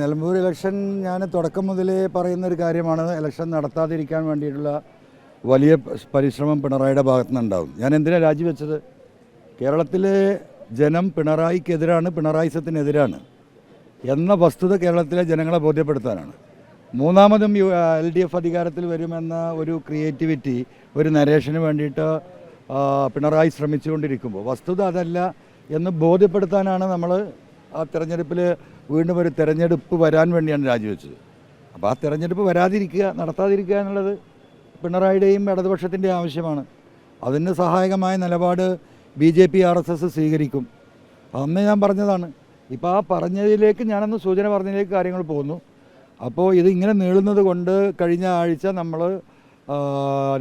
Nilambur election ഞാൻ തുടക്കം മുതലേ പറയുന്നൊരു കാര്യമാണ്. ഇലക്ഷൻ നടത്താതിരിക്കാൻ വേണ്ടിയിട്ടുള്ള വലിയ പരിശ്രമം പിണറായിയുടെ ഭാഗത്തു നിന്നുണ്ടാവും. ഞാൻ എന്തിനാണ് രാജിവെച്ചത്? കേരളത്തിലെ ജനം പിണറായിക്കെതിരാണ്, പിണറായിസത്തിനെതിരാണ് എന്ന വസ്തുത കേരളത്തിലെ ജനങ്ങളെ ബോധ്യപ്പെടുത്താനാണ്. മൂന്നാമതും LDF അധികാരത്തിൽ വരുമെന്ന ഒരു ക്രിയേറ്റിവിറ്റി, ഒരു നരേഷന് വേണ്ടിയിട്ട് പിണറായി ശ്രമിച്ചുകൊണ്ടിരിക്കുമ്പോൾ വസ്തുത അതല്ല എന്ന് ബോധ്യപ്പെടുത്താനാണ് നമ്മൾ ആ തെരഞ്ഞെടുപ്പിൽ വീണ്ടും ഒരു തെരഞ്ഞെടുപ്പ് വരാൻ വേണ്ടിയാണ് രാജിവെച്ചത്. അപ്പോൾ ആ തെരഞ്ഞെടുപ്പ് വരാതിരിക്കുക, നടത്താതിരിക്കുക എന്നുള്ളത് പിണറായിയുടെയും ഇടതുപക്ഷത്തിൻ്റെയും ആവശ്യമാണ്. അതിന് സഹായകമായ നിലപാട് BJP RSS സ്വീകരിക്കും. അന്ന് ഞാൻ പറഞ്ഞതാണ്. ഇപ്പോൾ ആ പറഞ്ഞതിലേക്ക് ഞാനന്ന് സൂചന പറഞ്ഞതിലേക്ക് കാര്യങ്ങൾ പോകുന്നു. അപ്പോൾ ഇതിങ്ങനെ നീളുന്നത് കൊണ്ട് കഴിഞ്ഞ ആഴ്ച നമ്മൾ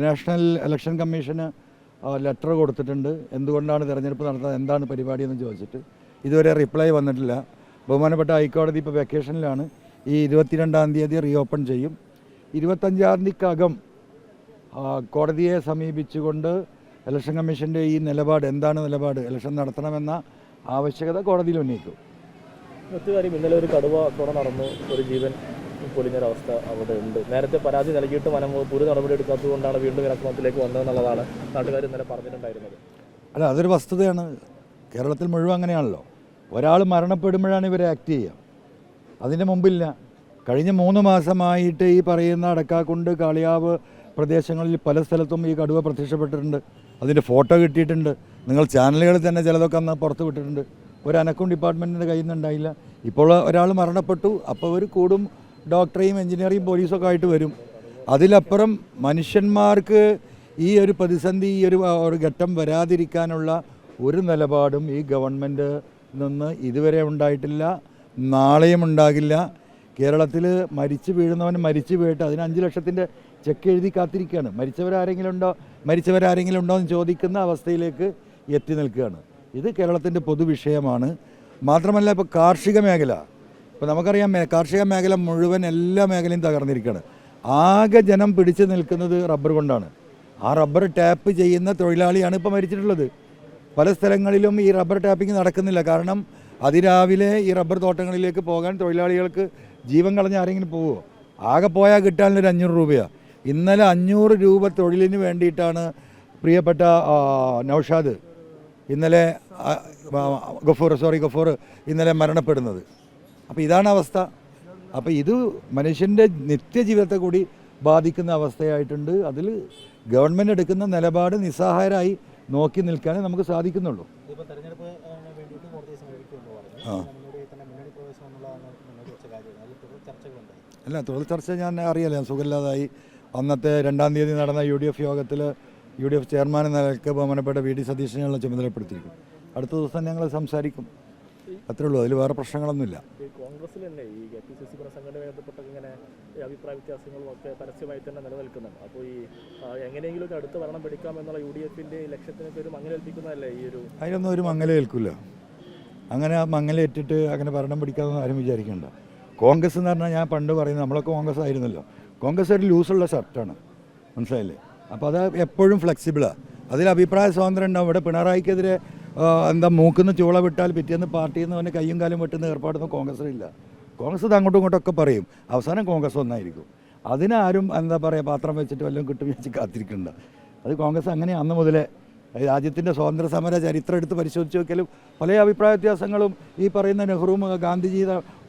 നാഷണൽ ഇലക്ഷൻ കമ്മീഷന് ലെറ്റർ കൊടുത്തിട്ടുണ്ട്. എന്തുകൊണ്ടാണ് തിരഞ്ഞെടുപ്പ് നടത്തുന്നത്, എന്താണ് പരിപാടി എന്ന് ചോദിച്ചിട്ട്. ഇതുവരെ റിപ്ലൈ വന്നിട്ടില്ല. ബഹുമാനപ്പെട്ട ഹൈക്കോടതി ഇപ്പോൾ വെക്കേഷനിലാണ്. ഈ 22-ാം തീയതി റീഓപ്പൺ ചെയ്യും. 25-ാം തീയതിക്കകം കോടതിയെ സമീപിച്ചുകൊണ്ട് ഇലക്ഷൻ കമ്മീഷൻ്റെ ഈ നിലപാട്, എന്താണ് നിലപാട്, ഇലക്ഷൻ നടത്തണമെന്ന ആവശ്യകത കോടതിയിൽ ഉന്നയിക്കും. മറ്റു കാര്യം, ഇന്നലെ ഒരു കടുവ ആക്രമണം നടന്നു, ഒരു ജീവൻ പൊലിഞ്ഞൊരവസ്ഥ അവിടെ ഉണ്ട്. നേരത്തെ പരാതി നൽകിയിട്ട് വനംവകുപ്പ് ഒരു നടപടി എടുക്കാത്തത് കൊണ്ടാണ് വീണ്ടും ആക്രമണത്തിലേക്ക് വന്നതെന്നുള്ളതാണ് നാട്ടുകാർ ഇന്നലെ പറഞ്ഞിട്ടുണ്ടായിരുന്നത്. അല്ല, അതൊരു വസ്തുതയാണ്. കേരളത്തിൽ മുഴുവൻ അങ്ങനെയാണല്ലോ. ഒരാൾ മരണപ്പെടുമ്പോഴാണ് ഇവർ ആക്ട് ചെയ്യുക. അതിൻ്റെ മുമ്പില്ല. കഴിഞ്ഞ 3 മാസമായിട്ട് ഈ പറയുന്ന അടക്കാക്കുണ്ട്, കാളിയാവ് പ്രദേശങ്ങളിൽ പല സ്ഥലത്തും ഈ കടുവ പ്രത്യക്ഷപ്പെട്ടിട്ടുണ്ട്. അതിൻ്റെ ഫോട്ടോ കിട്ടിയിട്ടുണ്ട്. നിങ്ങൾ ചാനലുകളിൽ തന്നെ ചിലതൊക്കെ അന്ന് പുറത്ത് വിട്ടിട്ടുണ്ട്. ഒരു അനക്കൗണ്ട് ഡിപ്പാർട്ട്മെൻറ്റിൻ്റെ കയ്യിൽ നിന്നുണ്ടായില്ല. ഇപ്പോൾ ഒരാൾ മരണപ്പെട്ടു, അപ്പോൾ അവർ കൂടും, ഡോക്ടറെയും എഞ്ചിനീയറിംഗ് പോലീസൊക്കെ ആയിട്ട് വരും. അതിലപ്പുറം മനുഷ്യന്മാർക്ക് ഈ ഒരു പ്രതിസന്ധി, ഈ ഒരു ഘട്ടം വരാതിരിക്കാനുള്ള ഒരു നിലപാടും ഈ ഗവൺമെൻറ് നിന്ന് ഇതുവരെ ഉണ്ടായിട്ടില്ല, നാളെയും ഉണ്ടാകില്ല. കേരളത്തിൽ മരിച്ചു വീഴുന്നവന് മരിച്ചു വീഴട്ടെ, അതിന് 5 ലക്ഷത്തിൻ്റെ ചെക്ക് എഴുതി കാത്തിരിക്കുകയാണ്. മരിച്ചവരാരെങ്കിലും ഉണ്ടോ എന്ന് ചോദിക്കുന്ന അവസ്ഥയിലേക്ക് എത്തി നിൽക്കുകയാണ്. ഇത് കേരളത്തിൻ്റെ പൊതുവിഷയമാണ്. മാത്രമല്ല, ഇപ്പോൾ കാർഷിക മേഖല, ഇപ്പോൾ നമുക്കറിയാം, കാർഷിക മേഖല മുഴുവൻ എല്ലാ മേഖലയും തകർന്നിരിക്കുകയാണ്. ആകെ ജനം പിടിച്ചു നിൽക്കുന്നത് റബ്ബർ കൊണ്ടാണ്. ആ റബ്ബർ ടാപ്പ് ചെയ്യുന്ന തൊഴിലാളിയാണ് ഇപ്പോൾ മരിച്ചിട്ടുള്ളത്. പല സ്ഥലങ്ങളിലും ഈ റബ്ബർ ടാപ്പിംഗ് നടക്കുന്നില്ല. കാരണം അതിരാവിലെ ഈ റബ്ബർ തോട്ടങ്ങളിലേക്ക് പോകാൻ തൊഴിലാളികൾക്ക് ജീവൻ കളഞ്ഞ് ആരെങ്കിലും പോവുമോ? ആകെ പോയാൽ കിട്ടാനൊരു 500 രൂപയാണ്. ഇന്നലെ 500 രൂപ തൊഴിലിന് വേണ്ടിയിട്ടാണ് പ്രിയപ്പെട്ട നൗഷാദ് ഇന്നലെ ഗഫൂർ ഇന്നലെ മരണപ്പെടുന്നത്. അപ്പോൾ ഇതാണ് അവസ്ഥ. അപ്പോൾ ഇത് മനുഷ്യൻ്റെ നിത്യജീവിതത്തെ കൂടി ബാധിക്കുന്ന അവസ്ഥയായിട്ടുണ്ട്. അതിൽ ഗവൺമെൻറ് എടുക്കുന്ന നിലപാട് നിസ്സഹായരായി നോക്കി നിൽക്കാനേ നമുക്ക് സാധിക്കുന്നുള്ളൂ. അല്ല, തുടർ ചർച്ച ഞാൻ അറിയാലോ. ഞാൻ സുഖമില്ലാതായി. അന്നത്തെ 2-ാം തീയതി നടന്ന UDF യോഗത്തിൽ UDF ചെയർമാൻ എന്ന നിലയ്ക്ക് ബഹുമാനപ്പെട്ട VD സതീശനെയുള്ള ചുമതലപ്പെടുത്തിയിരിക്കും. അടുത്ത ദിവസം ഞങ്ങൾ സംസാരിക്കും. അത്രേ ഉള്ളൂ. അതിൽ വേറെ പ്രശ്നങ്ങളൊന്നുമില്ല. കോൺഗ്രസിൽ തന്നെ ഈ KPCC പുനഃസംഘടനയുമായി ബന്ധപ്പെട്ട ഇങ്ങനെ അഭിപ്രായ വ്യത്യാസങ്ങളും ഒക്കെ പരസ്യമായി തന്നെ നിലനിൽക്കുന്നുണ്ട്. അപ്പോൾ ഈ എങ്ങനെയെങ്കിലും അടുത്ത് ഭരണം പിടിക്കാമെന്നുള്ള UDFൻ്റെ ലക്ഷ്യത്തിനൊക്കെ ഒരു മങ്ങലേൽപ്പിക്കുന്നതല്ലേ ഈ ഒരു? അതിനൊന്നും ഒരു മങ്ങലേൽക്കില്ല. അങ്ങനെ മങ്ങലേറ്റിട്ട് അങ്ങനെ ഭരണം പിടിക്കാമെന്ന് ആരും വിചാരിക്കേണ്ട. കോൺഗ്രസ് എന്ന് പറഞ്ഞാൽ, ഞാൻ പണ്ട് പറയുന്നത്, നമ്മളൊക്കെ കോൺഗ്രസ് ആയിരുന്നല്ലോ. കോൺഗ്രസ് ഒരു ലൂസുള്ള ഷർട്ടാണ്, മനസ്സിലായില്ലേ? അപ്പോൾ അത് എപ്പോഴും ഫ്ലെക്സിബിളാണ്. അതിൽ അഭിപ്രായ സ്വാതന്ത്ര്യം ഉണ്ടാവും. ഇവിടെ പിണറായിക്കെതിരെ മൂക്കുന്ന ചൂള വിട്ടാൽ പിറ്റേന്ന് പാർട്ടിയിൽ നിന്ന് അവൻ്റെ കയ്യും കാലും വെട്ടുന്ന ഏർപ്പാടൊന്നും കോൺഗ്രസ്സിലില്ല. കോൺഗ്രസ് ഇത് അങ്ങോട്ടും ഇങ്ങോട്ടൊക്കെ പറയും. അവസാനം കോൺഗ്രസ് ഒന്നായിരിക്കും. അതിനാരും പാത്രം വെച്ചിട്ട് വല്ലതും കിട്ടും വെച്ച് കാത്തിരിക്കണ്ട. അത് കോൺഗ്രസ് അങ്ങനെ അന്ന് മുതലേ, രാജ്യത്തിൻ്റെ സ്വാതന്ത്ര്യ സമര ചരിത്രം എടുത്ത് പരിശോധിച്ച് നോക്കിയാലും പല അഭിപ്രായ വ്യത്യാസങ്ങളും ഈ പറയുന്ന നെഹ്റുവും ഗാന്ധിജി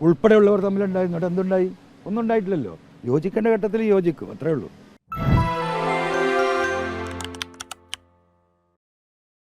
ഉൾപ്പെടെയുള്ളവർ തമ്മിലുണ്ടായിരുന്നു. എന്തുണ്ടായി? ഒന്നും ഉണ്ടായിട്ടില്ലല്ലോ. യോജിക്കേണ്ട ഘട്ടത്തിൽ യോജിക്കും, അത്രേ ഉള്ളൂ.